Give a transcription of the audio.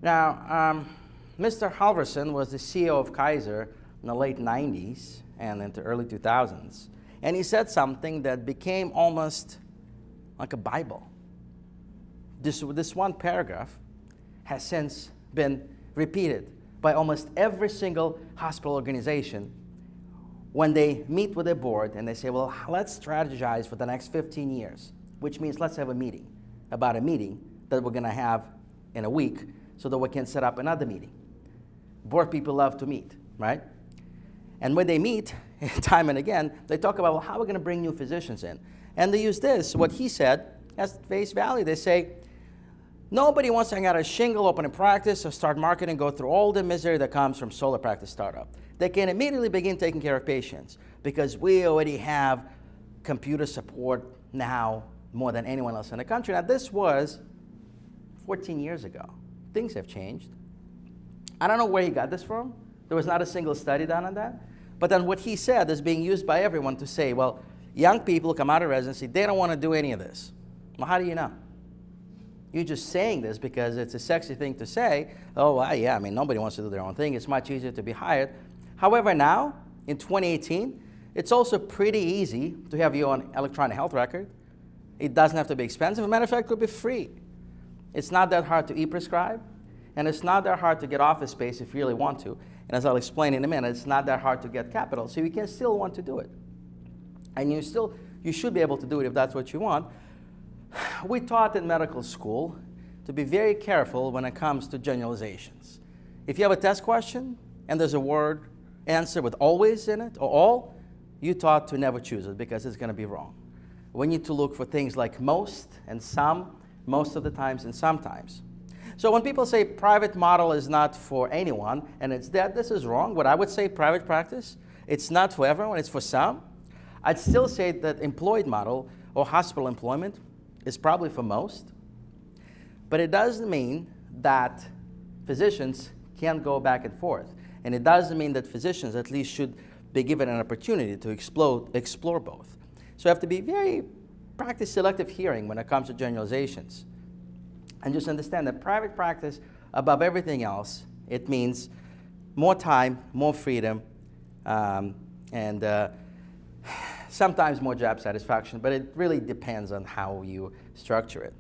Now, Mr. Halverson was the CEO of Kaiser in the late 90s and into early 2000s. And he said something that became almost like a Bible. This one paragraph has since been repeated by almost every single hospital organization when they meet with their board and they say, well, let's strategize for the next 15 years, which means let's have a meeting about a meeting that we're going to have in a week so that we can set up another meeting. Board people love to meet, right? And when they meet, time and again, they talk about, well, how are we going to bring new physicians in? And they use this, what he said, as face value. They say, nobody wants to hang out a shingle, open a practice, or start marketing, go through all the misery that comes from solo practice startup. They can immediately begin taking care of patients because we already have computer support now more than anyone else in the country. Now, this was 14 years ago. Things have changed. I don't know where he got this from. There was not a single study done on that. But then what he said is being used by everyone to say, well, young people come out of residency, they don't want to do any of this. Well, how do you know? You're just saying this because it's a sexy thing to say. Oh, well, yeah, I mean, nobody wants to do their own thing. It's much easier to be hired. However, now, in 2018, it's also pretty easy to have your own electronic health record. It doesn't have to be expensive. As a matter of fact, it could be free. It's not that hard to e-prescribe, and it's not that hard to get office space if you really want to. And as I'll explain in a minute, it's not that hard to get capital, so you can still want to do it. And you should be able to do it if that's what you want. We taught in medical school to be very careful when it comes to generalizations. If you have a test question and there's a word answer with always in it or all, you taught to never choose it because it's going to be wrong. We need to look for things like most and some, most of the times and sometimes. So when people say private model is not for anyone and it's dead, this is wrong. What I would say private practice, it's not for everyone, it's for some. I'd still say that employed model or hospital employment is probably for most. But it doesn't mean that physicians can't go back and forth. And it doesn't mean that physicians at least should be given an opportunity to explore both. So you have to be very practice selective hearing when it comes to generalizations. And just understand that private practice, above everything else, it means more time, more freedom, and sometimes more job satisfaction, but it really depends on how you structure it.